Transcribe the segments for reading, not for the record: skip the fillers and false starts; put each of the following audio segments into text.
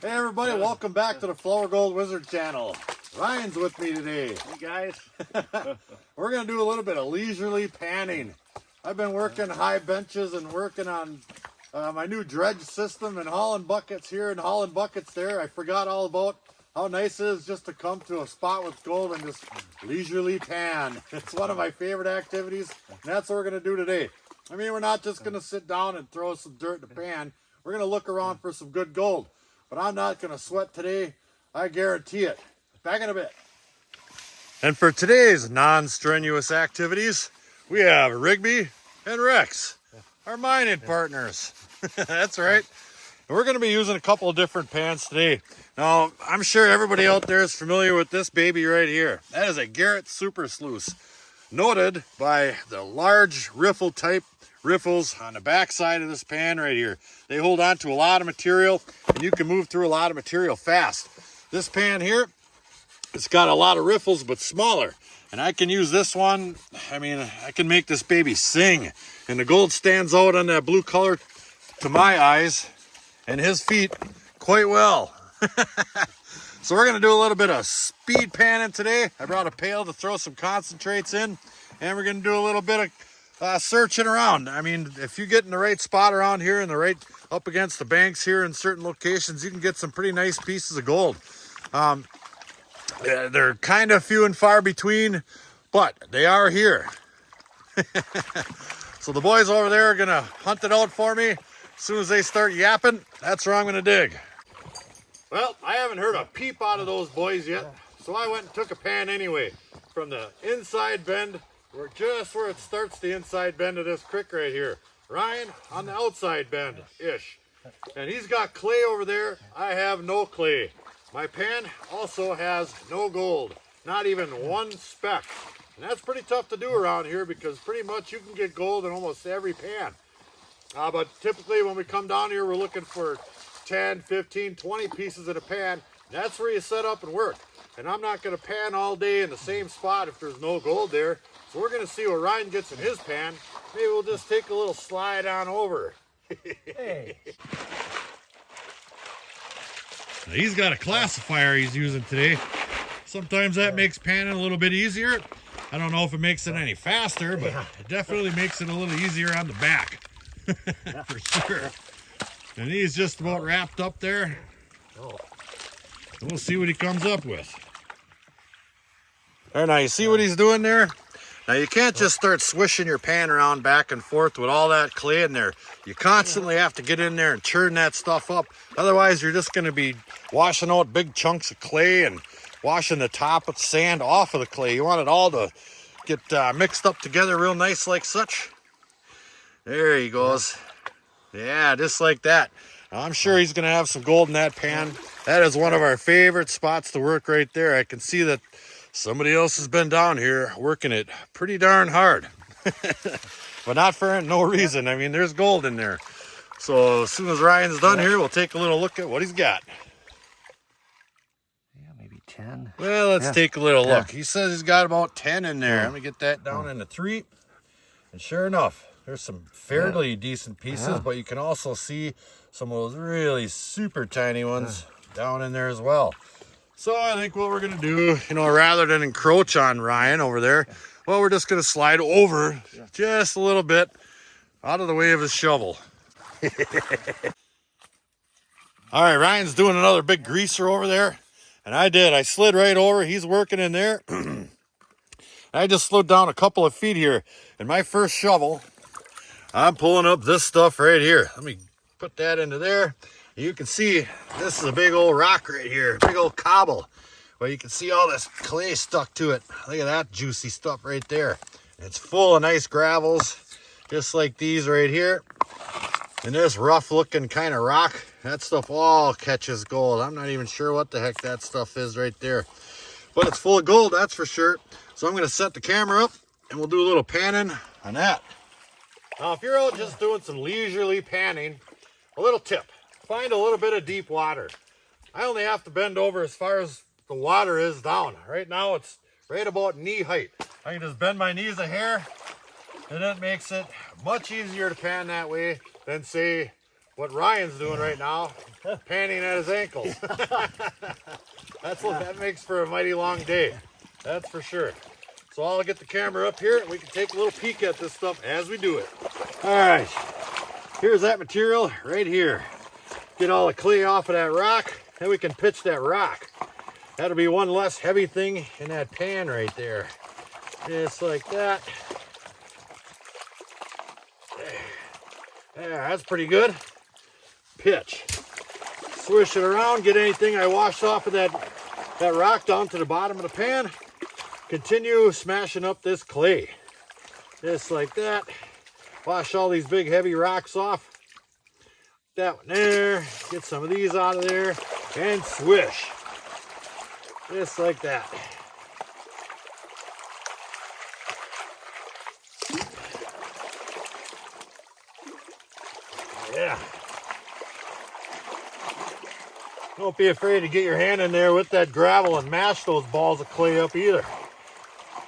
Hey everybody, welcome back to the Flourgoldwizards channel. Ryan's with me today. Hey guys. We're going to do a little bit of leisurely panning. I've been working high benches and working on my new dredge system and hauling buckets here and hauling buckets there. I forgot all about how nice it is just to come to a spot with gold and just leisurely pan. It's one of my favorite activities, and that's what we're going to do today. I mean, we're not just going to sit down and throw some dirt in the pan. We're going to look around for some good gold. But I'm not going to sweat today. I guarantee it. Back in a bit. And for today's non-strenuous activities, we have Rigby and Rex, our mining partners. That's right. And we're going to be using a couple of different pans today. Now, I'm sure everybody out there is familiar with this baby right here. That is a Garrett Super Sluice, noted by the large riffle type riffles on the back side of this pan right here. They hold on to a lot of material, and you can move through a lot of material fast. This pan here, it's got a lot of riffles, but smaller. And I can use this one. I mean, I can make this baby sing. And the gold stands out on that blue color to my eyes and his feet quite well. So we're going to do a little bit of speed panning today. I brought a pail to throw some concentrates in, and we're going to do a little bit of searching around. I mean, if you get in the right spot around here and the right up against the banks here in certain locations, you can get some pretty nice pieces of gold. They're kind of few and far between, but they are here. So the boys over there are gonna hunt it out for me. As soon as they start yapping, that's where I'm gonna dig. Well, I haven't heard a peep out of those boys yet, so I went and took a pan anyway. From the inside bend, just where it starts the inside bend of this creek right here. Ryan on the outside bend-ish. And he's got clay over there. I have no clay. My pan also has no gold. Not even one speck. And that's pretty tough to do around here because pretty much you can get gold in almost every pan. But typically when we come down here, we're looking for 10, 15, 20 pieces in a pan. That's where you set up and work. And I'm not going to pan all day in the same spot if there's no gold there. So we're going to see what Ryan gets in his pan. Maybe we'll just take a little slide on over. Hey. Now he's got a classifier he's using today. Sometimes that makes panning a little bit easier. I don't know if it makes it any faster, but it definitely makes it a little easier on the back. For sure. And he's just about wrapped up there. And we'll see what he comes up with. There, now you see what he's doing there? Now you can't just start swishing your pan around back and forth with all that clay in there. You constantly have to get in there and churn that stuff up. Otherwise you're just going to be washing out big chunks of clay and washing the top of sand off of the clay. You want it all to get mixed up together real nice like such. There he goes. Yeah, just like that. Now, I'm sure he's going to have some gold in that pan. That is one of our favorite spots to work right there. I can see that somebody else has been down here working it pretty darn hard. But not for no reason. I mean, there's gold in there. So as soon as Ryan's done here, we'll take a little look at what he's got. Yeah, maybe 10. Well, let's take a little look. He says he's got about 10 in there. Let me get that down into 3. And sure enough, there's some fairly decent pieces, but you can also see some of those really super tiny ones down in there as well. So I think what we're going to do, you know, rather than encroach on Ryan over there, well, we're just going to slide over just a little bit out of the way of his shovel. All right, Ryan's doing another big greaser over there. And I slid right over. He's working in there. I just slowed down a couple of feet here. And my first shovel, I'm pulling up this stuff right here. Let me put that into there. You can see this is a big old rock right here, big old cobble. Well, you can see all this clay stuck to it. Look at that juicy stuff right there. It's full of nice gravels, just like these right here. And this rough looking kind of rock, that stuff all catches gold. I'm not even sure what the heck that stuff is right there. But it's full of gold, that's for sure. So I'm going to set the camera up and we'll do a little panning on that. Now, if you're out just doing some leisurely panning, a little tip. Find a little bit of deep water. I only have to bend over as far as the water is down. Right now it's right about knee height. I can just bend my knees a hair, and it makes it much easier to pan that way than say what Ryan's doing right now, panning at his ankles. That makes for a mighty long day. That's for sure. So I'll get the camera up here and we can take a little peek at this stuff as we do it. All right, here's that material right here. Get all the clay off of that rock, then we can pitch that rock. That'll be one less heavy thing in that pan right there. Just like that. There, that's pretty good. Pitch. Swish it around, get anything I washed off of that rock down to the bottom of the pan. Continue smashing up this clay. Just like that. Wash all these big heavy rocks off. That one there. Get some of these out of there. And swish. Just like that. Yeah. Don't be afraid to get your hand in there with that gravel and mash those balls of clay up either.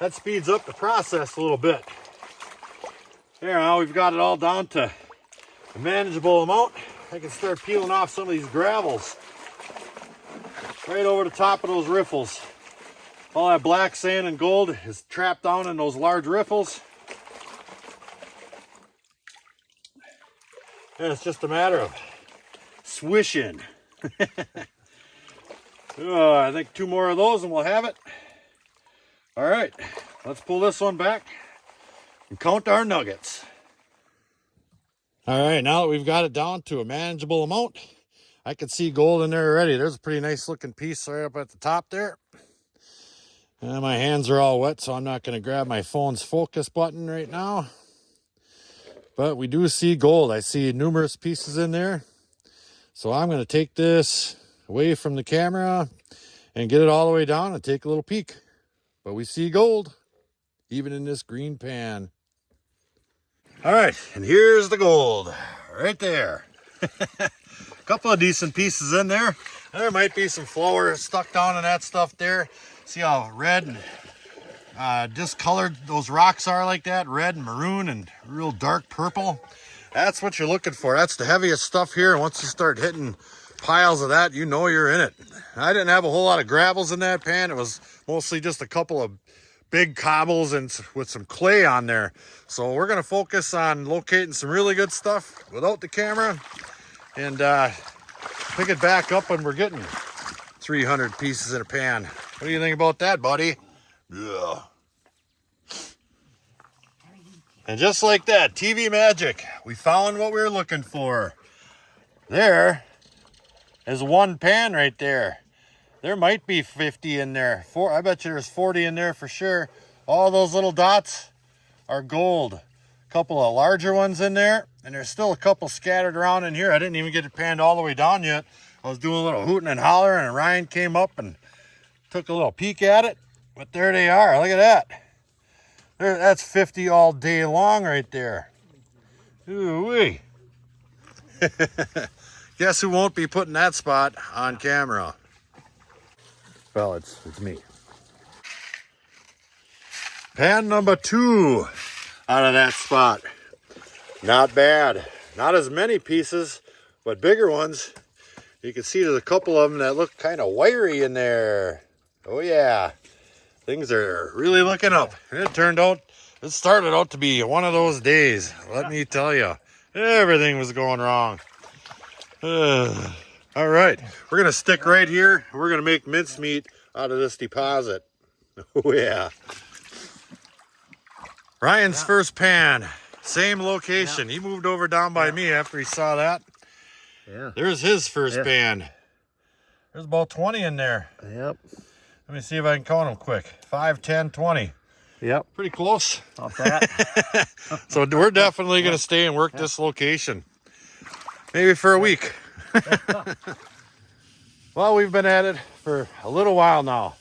That speeds up the process a little bit. There, now we've got it all down to a manageable amount. I can start peeling off some of these gravels right over the top of those riffles. All that black sand and gold is trapped down in those large riffles. And it's just a matter of swishing. I think 2 more of those and we'll have it. All right, let's pull this one back and count our nuggets. All right, now that we've got it down to a manageable amount, I can see gold in there already. There's a pretty nice looking piece right up at the top there. And my hands are all wet, so I'm not going to grab my phone's focus button right now. But we do see gold. I see numerous pieces in there. So I'm going to take this away from the camera and get it all the way down and take a little peek. But we see gold, even in this green pan. All right, and here's the gold right there. A couple of decent pieces in there. There might be some flour stuck down in that stuff there. See how red and discolored those rocks are like that? Red and maroon and real dark purple. That's what you're looking for. That's the heaviest stuff here. And once you start hitting piles of that, you know you're in it. I didn't have a whole lot of gravels in that pan. It was mostly just a couple of big cobbles and with some clay on there. So we're going to focus on locating some really good stuff without the camera and pick it back up when we're getting 300 pieces in a pan. What do you think about that, buddy? Yeah. And just like that, TV magic, we found what we were looking for. There is one pan right there. There might be 50 in there. I bet you there's 40 in there for sure. All those little dots are gold. A couple of larger ones in there, and there's still a couple scattered around in here. I didn't even get it panned all the way down yet. I was doing a little hooting and hollering, and Ryan came up and took a little peek at it. But there they are. Look at that. That's 50 all day long right there. Ooh-wee. Guess who won't be putting that spot on camera? Well, it's me. Pan number 2 out of that spot. Not bad. Not as many pieces, but bigger ones. You can see there's a couple of them that look kind of wiry in there. Oh yeah. Things are really looking up. It started out to be one of those days. Let me tell you. Everything was going wrong. All right, we're gonna stick right here. We're gonna make mincemeat out of this deposit. Oh yeah. Ryan's first pan, same location. He moved over down by me after he saw that. Yeah. There's his first pan. There's about 20 in there. Yep. Let me see if I can count them quick. 5, 10, 20. Yep. Pretty close. Not bad. So we're definitely gonna stay and work this location. Maybe for a week. Well, we've been at it for a little while now.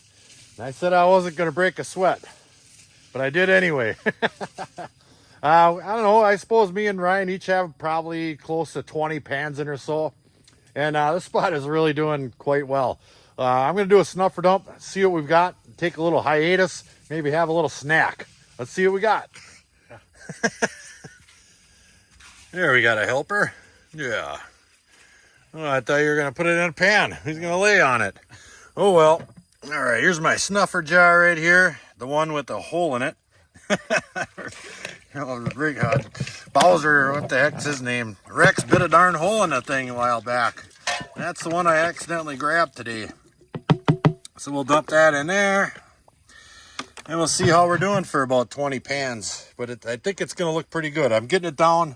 And I said I wasn't going to break a sweat, but I did anyway. I don't know. I suppose me and Ryan each have probably close to 20 pans in or so. And this spot is really doing quite well. I'm going to do a snuffer dump, see what we've got, take a little hiatus, maybe have a little snack. Let's see what we got. There, we got a helper. Yeah. Oh, I thought you were going to put it in a pan. He's going to lay on it. Oh, well. All right, here's my snuffer jar right here. The one with the hole in it. Bowser, what the heck's his name? Rex bit a darn hole in that thing a while back. That's the one I accidentally grabbed today. So we'll dump that in there. And we'll see how we're doing for about 20 pans. But I think it's going to look pretty good. I'm getting it down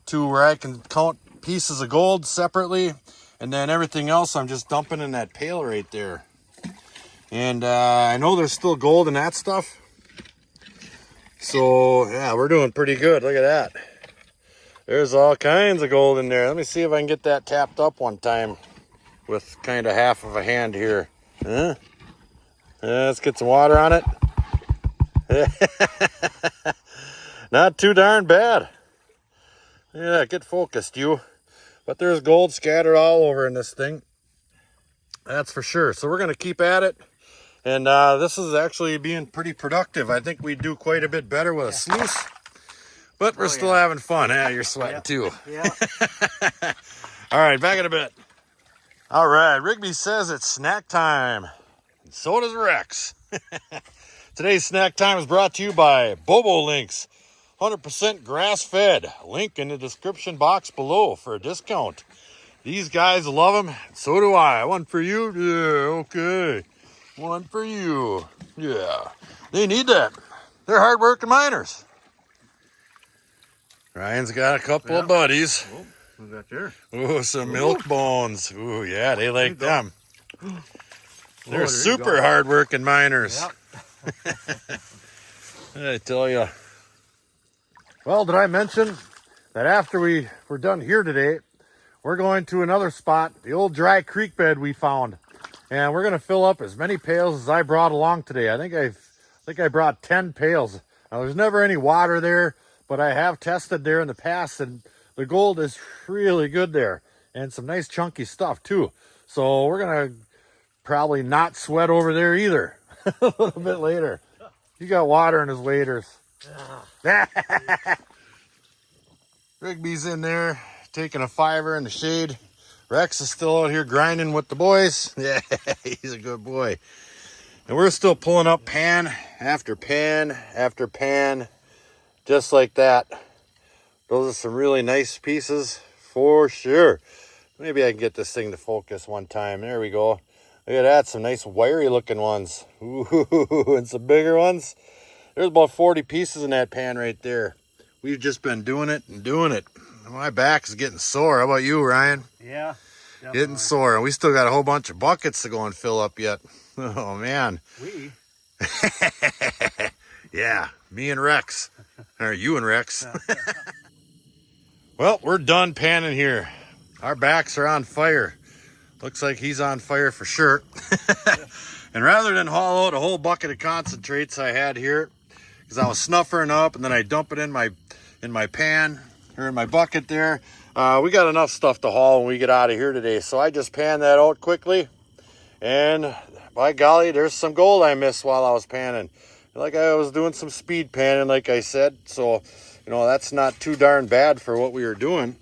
to where I can count pieces of gold separately. And then everything else I'm just dumping in that pail right there. And I know there's still gold in that stuff. So, yeah, we're doing pretty good. Look at that. There's all kinds of gold in there. Let me see if I can get that tapped up one time with kind of half of a hand here. Huh? Let's get some water on it. Not too darn bad. Yeah, get focused, you. But there's gold scattered all over in this thing. That's for sure. So we're going to keep at it. And this is actually being pretty productive. I think we do quite a bit better with a sluice. But we're still having fun. Yeah, you're sweating too. Yeah. All right, back in a bit. All right, Rigby says it's snack time. And so does Rex. Today's snack time is brought to you by Bobo Links. 100% grass-fed. Link in the description box below for a discount. These guys love them. So do I. One for you? Yeah, okay. One for you. Yeah. They need that. They're hard-working miners. Ryan's got a couple of buddies. Oh, what's that there? Oh, some milk bones. Oh, yeah, they like them. They're super hard-working miners. Yep. I tell you. Well, did I mention that after we're done here today, we're going to another spot, the old dry creek bed we found. And we're going to fill up as many pails as I brought along today. I think I brought 10 pails. Now, there's never any water there, but I have tested there in the past, and the gold is really good there. And some nice chunky stuff, too. So we're going to probably not sweat over there either a little bit later. He got water in his waders. Rigby's in there taking a fiver in the shade. Rex is still out here grinding with the boys. Yeah, he's a good boy. And we're still pulling up pan after pan after pan, just like that. Those are some really nice pieces for sure. Maybe I can get this thing to focus one time. There we go. Look at that, some nice wiry looking ones. Ooh, and some bigger ones. There's about 40 pieces in that pan right there. We've just been doing it and doing it. My back is getting sore. How about you, Ryan? Yeah. Definitely. Getting sore. And we still got a whole bunch of buckets to go and fill up yet. Oh, man. We? Yeah, me and Rex. Or you and Rex. Well, we're done panning here. Our backs are on fire. Looks like he's on fire for sure. And rather than haul out a whole bucket of concentrates I had here, because I was snuffering up and then I dump it in my pan or in my bucket there, we got enough stuff to haul when we get out of here today. So I just panned that out quickly, and by golly, there's some gold I missed while I was panning. Like I was doing some speed panning, like I said. So, you know, that's not too darn bad for what we were doing.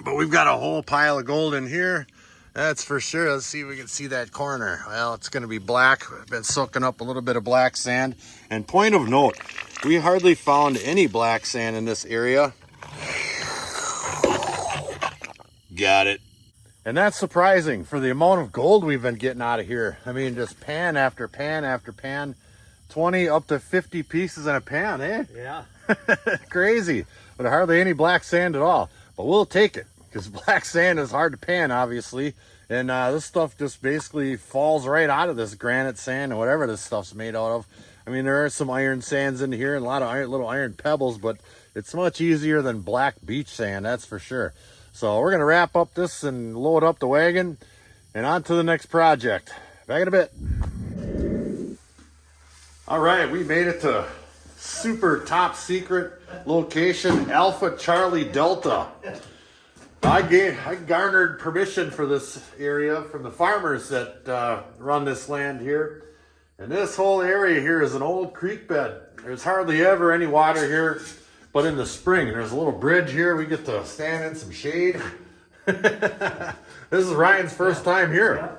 But we've got a whole pile of gold in here. That's for sure. Let's see if we can see that corner. Well, it's going to be black. I've been soaking up a little bit of black sand. And point of note, we hardly found any black sand in this area. Got it. And that's surprising for the amount of gold we've been getting out of here. I mean, just pan after pan after pan. 20 up to 50 pieces in a pan, eh? Yeah. Crazy. But hardly any black sand at all. But we'll take it, because black sand is hard to pan, obviously. And this stuff just basically falls right out of this granite sand and whatever this stuff's made out of. I mean, there are some iron sands in here and a lot of little iron pebbles, but it's much easier than black beach sand, that's for sure. So we're going to wrap up this and load up the wagon and on to the next project. Back in a bit. All right, we made it to super top secret location, Alpha Charlie Delta. I garnered permission for this area from the farmers that run this land here. And this whole area here is an old creek bed. There's hardly ever any water here, but in the spring. There's a little bridge here. We get to stand in some shade. This is Ryan's first time here.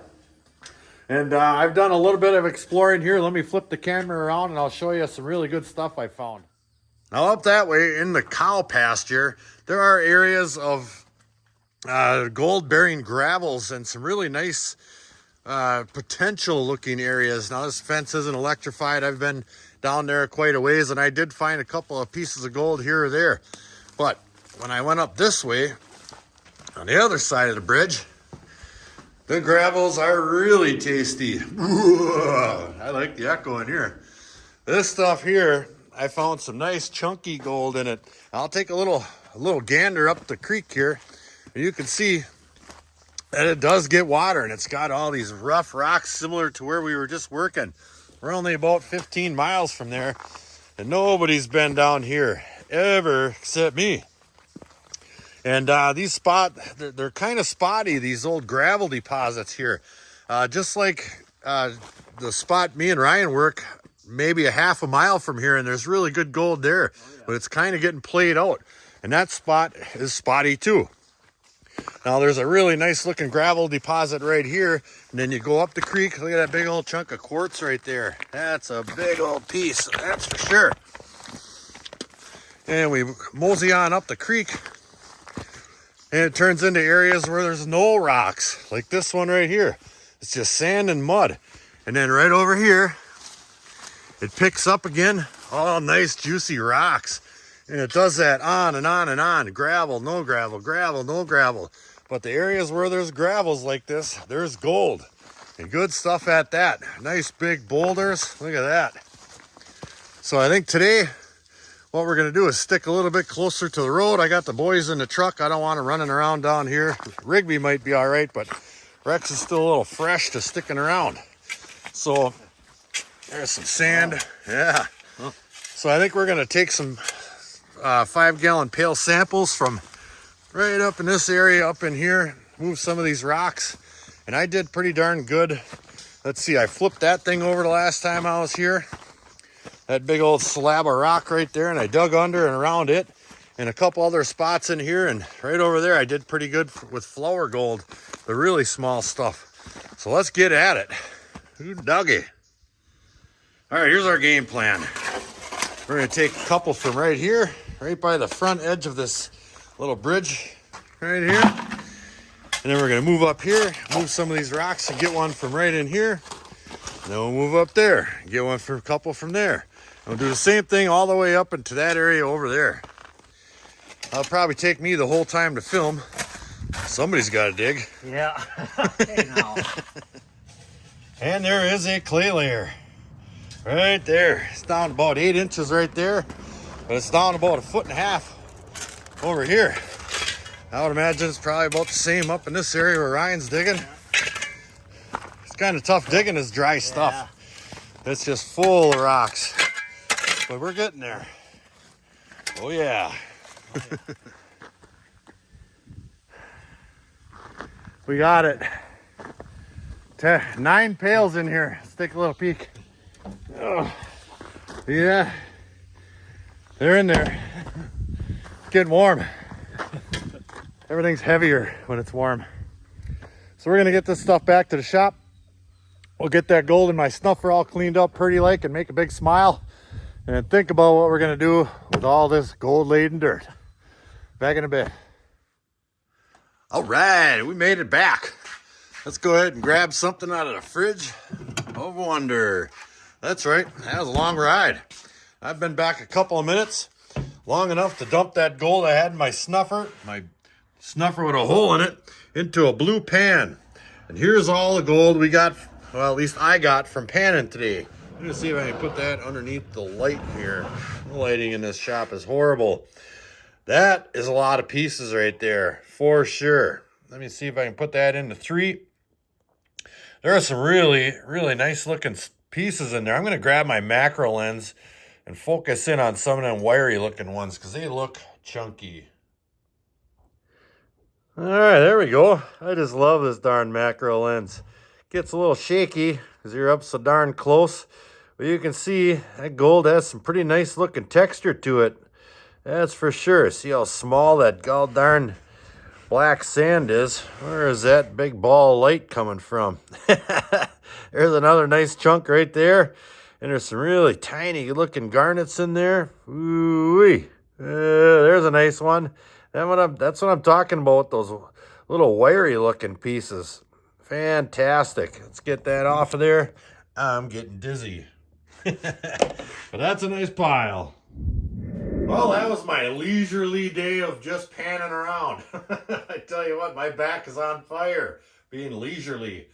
And I've done a little bit of exploring here. Let me flip the camera around and I'll show you some really good stuff I found. Now up that way in the cow pasture, there are areas of gold-bearing gravels and some really nice potential looking areas. Now this fence isn't electrified. I've been down there quite a ways and I did find a couple of pieces of gold here or there. But when I went up this way, on the other side of the bridge, the gravels are really tasty. I like the echo in here. This stuff here, I found some nice chunky gold in it. I'll take a little gander up the creek here, and you can see that it does get water, and it's got all these rough rocks similar to where we were just working. We're only about 15 miles from there, and nobody's been down here ever except me. And these they're kind of spotty, these old gravel deposits here. Just like the spot me and Ryan work, maybe a half a mile from here, and there's really good gold there. Oh, yeah. But it's kind of getting played out. And that spot is spotty too. Now there's a really nice looking gravel deposit right here. And then you go up the creek, look at that big old chunk of quartz right there. That's a big old piece, that's for sure. And we mosey on up the creek. And it turns into areas where there's no rocks, like this one right here. It's just sand and mud. And then right over here, it picks up again, all nice juicy rocks. And it does that on and on and on. Gravel, no gravel, gravel, no gravel. But the areas where there's gravels like this, there's gold. And good stuff at that. Nice big boulders, look at that. So I think today, what we're gonna do is stick a little bit closer to the road. I got the boys in the truck. I don't want to running around down here. Rigby might be all right, but Rex is still a little fresh to sticking around. So there's some sand. Yeah. So I think we're gonna take some 5-gallon pail samples from right up in this area, up in here, move some of these rocks. And I did pretty darn good. Let's see, I flipped that thing over the last time I was here. That big old slab of rock right there, and I dug under and around it, and a couple other spots in here, and right over there I did pretty good with flour gold, the really small stuff. So let's get at it. Ooh, doggy. All right, here's our game plan. We're gonna take a couple from right here, right by the front edge of this little bridge right here, and then we're gonna move up here, move some of these rocks and get one from right in here, and then we'll move up there, get one for a couple from there. We'll do the same thing all the way up into that area over there. It'll probably take me the whole time to film. Somebody's got to dig. Yeah. Hey, now. And there is a clay layer. Right there. It's down about 8 inches right there. But it's down about 1.5 feet over here. I would imagine it's probably about the same up in this area where Ryan's digging. It's kind of tough digging this dry stuff. It's just full of rocks. But we're getting there. Oh yeah. We got it. 9 pails in here. Let's take a little peek. Oh, yeah. They're in there. It's getting warm. Everything's heavier when it's warm. So we're gonna get this stuff back to the shop. We'll get that gold in my snuffer all cleaned up pretty like and make a big smile. And think about what we're gonna do with all this gold-laden dirt. Back in a bit. All right, we made it back. Let's go ahead and grab something out of the fridge of wonder. That's right, that was a long ride. I've been back a couple of minutes, long enough to dump that gold I had in my snuffer with a hole in it, into a blue pan. And here's all the gold we got, well, at least I got from panning today. I'm gonna see if I can put that underneath the light here. The lighting in this shop is horrible. That is a lot of pieces right there, for sure. Let me see if I can put that into 3. There are some really, really nice looking pieces in there. I'm gonna grab my macro lens and focus in on some of them wiry looking ones because they look chunky. All right, there we go. I just love this darn macro lens. Gets a little shaky because you're up so darn close. But you can see that gold has some pretty nice looking texture to it. That's for sure. See how small that god darn black sand is. Where is that big ball of light coming from? There's another nice chunk right there. And there's some really tiny looking garnets in there. Ooh-wee. There's a nice one. That's what I'm talking about, those little wiry looking pieces. Fantastic. Let's get that off of there. I'm getting dizzy. But that's a nice pile. Well, that was my leisurely day of just panning around. I tell you what, my back is on fire being leisurely.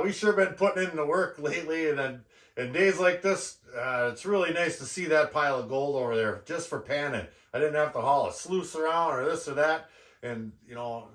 We sure been putting in the work lately, and in days like this, it's really nice to see that pile of gold over there just for panning. I didn't have to haul a sluice around or this or that. And, you know,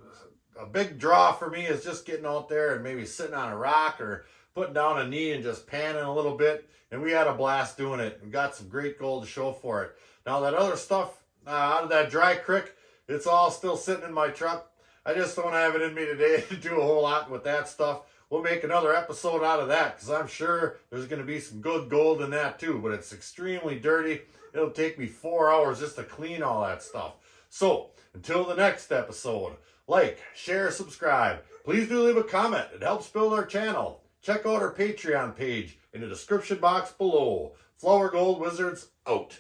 a big draw for me is just getting out there and maybe sitting on a rock or putting down a knee and just panning a little bit. And we had a blast doing it. We got some great gold to show for it. Now that other stuff out of that dry creek, it's all still sitting in my truck. I just don't have it in me today to do a whole lot with that stuff. We'll make another episode out of that because I'm sure there's going to be some good gold in that too. But it's extremely dirty. It'll take me 4 hours just to clean all that stuff. So until the next episode, like, share, subscribe. Please do leave a comment. It helps build our channel. Check out our Patreon page in the description box below. Flourgoldwizards out.